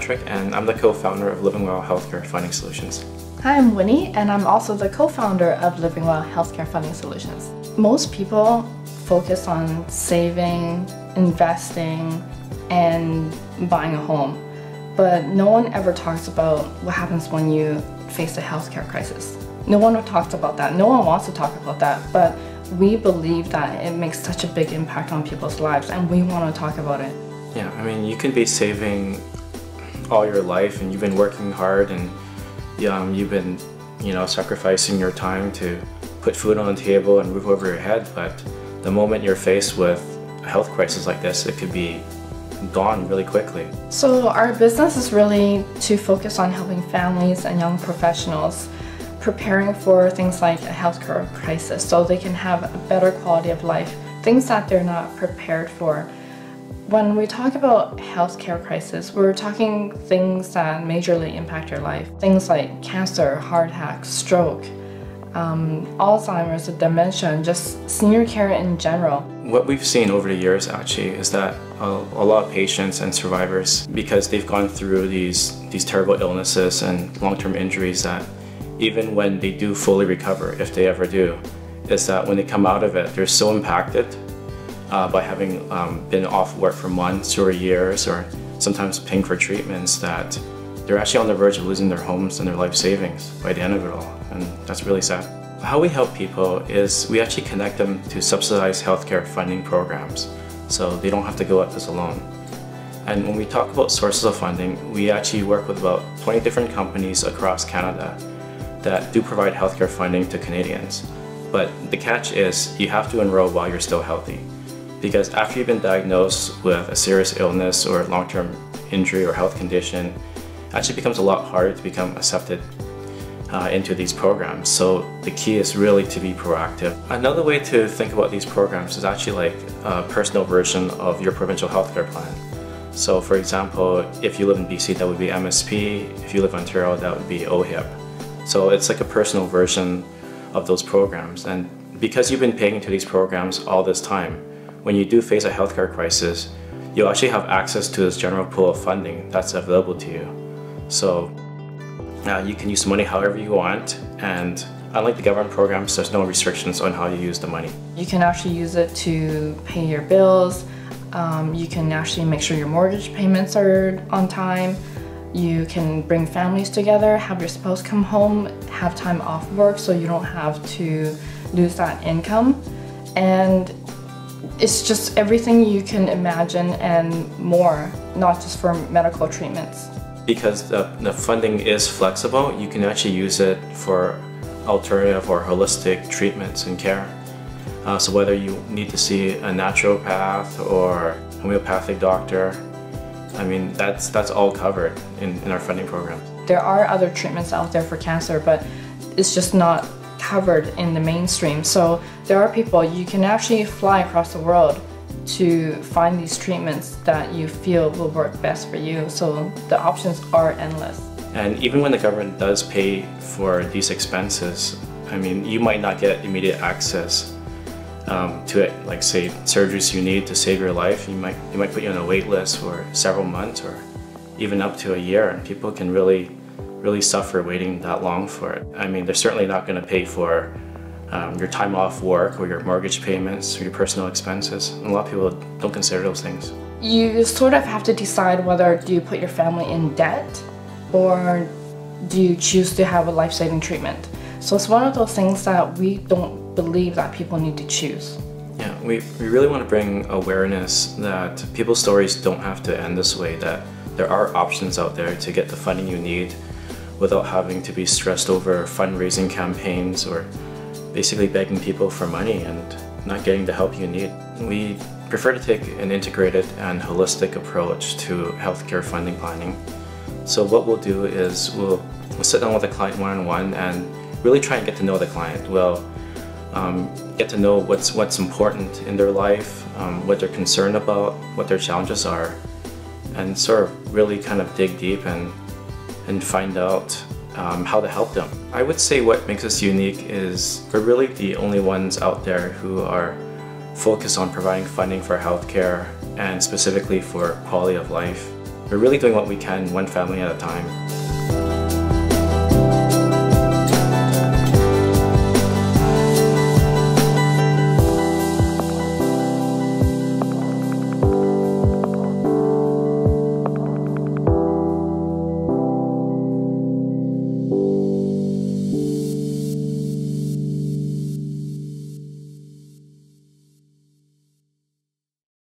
Patrick, and I'm the co-founder of LivingWell Healthcare Funding Solutions. Hi, I'm Winnie, and I'm also the co-founder of LivingWell Healthcare Funding Solutions. Most people focus on saving, investing, and buying a home, but no one ever talks about what happens when you face a healthcare crisis. No one talks about that. No one wants to talk about that, but we believe that it makes such a big impact on people's lives, and we want to talk about it. Yeah, I mean, you can be saving all your life, and you've been working hard, and you've been, sacrificing your time to put food on the table and roof over your head. But the moment you're faced with a health crisis like this, it could be gone really quickly. So our business is really to focus on helping families and young professionals preparing for things like a healthcare crisis so they can have a better quality of life, things that they're not prepared for. When we talk about healthcare crisis, we're talking things that majorly impact your life. Things like cancer, heart attack, stroke, Alzheimer's, dementia, and just senior care in general. What we've seen over the years actually is that a lot of patients and survivors, because they've gone through these terrible illnesses and long-term injuries, that even when they do fully recover, if they ever do, is that when they come out of it, they're so impacted by having been off work for months or years, or sometimes paying for treatments, that they're actually on the verge of losing their homes and their life savings by the end of it all, and that's really sad. How we help people is we actually connect them to subsidized healthcare funding programs, so they don't have to go at this alone. And when we talk about sources of funding, we actually work with about 20 different companies across Canada that do provide healthcare funding to Canadians. But the catch is you have to enroll while you're still healthy, because after you've been diagnosed with a serious illness or long-term injury or health condition, it actually becomes a lot harder to become accepted into these programs. So the key is really to be proactive. Another way to think about these programs is actually like a personal version of your provincial healthcare plan. So for example, if you live in BC, that would be MSP. If you live in Ontario, that would be OHIP. So it's like a personal version of those programs. And because you've been paying into these programs all this time, when you do face a healthcare crisis, you'll actually have access to this general pool of funding that's available to you. So you can use the money however you want, and unlike the government programs, there's no restrictions on how you use the money. You can actually use it to pay your bills. You can actually make sure your mortgage payments are on time. You can bring families together, have your spouse come home, have time off work so you don't have to lose that income. And it's just everything you can imagine and more, not just for medical treatments. Because the funding is flexible, you can actually use it for alternative or holistic treatments and care. So whether you need to see a naturopath or a homeopathic doctor, I mean, that's all covered in our funding programs. There are other treatments out there for cancer, but it's just not covered in the mainstream. So there are people, you can actually fly across the world to find these treatments that you feel will work best for you. So the options are endless. And even when the government does pay for these expenses, I mean, you might not get immediate access to it, like say surgeries you need to save your life. They might put you on a wait list for several months or even up to a year, and people can really suffer waiting that long for it. I mean, they're certainly not going to pay for your time off work or your mortgage payments or your personal expenses. And a lot of people don't consider those things. You sort of have to decide whether do you put your family in debt or do you choose to have a life-saving treatment. So it's one of those things that we don't believe that people need to choose. Yeah, we really want to bring awareness that people's stories don't have to end this way, that there are options out there to get the funding you need without having to be stressed over fundraising campaigns or basically begging people for money and not getting the help you need. We prefer to take an integrated and holistic approach to healthcare funding planning. So what we'll do is we'll sit down with the client one-on-one and really try and get to know the client. We'll get to know what's important in their life, what they're concerned about, what their challenges are, and sort of really kind of dig deep and find out how to help them. I would say what makes us unique is we're really the only ones out there who are focused on providing funding for healthcare and specifically for quality of life. we're really doing what we can, one family at a time.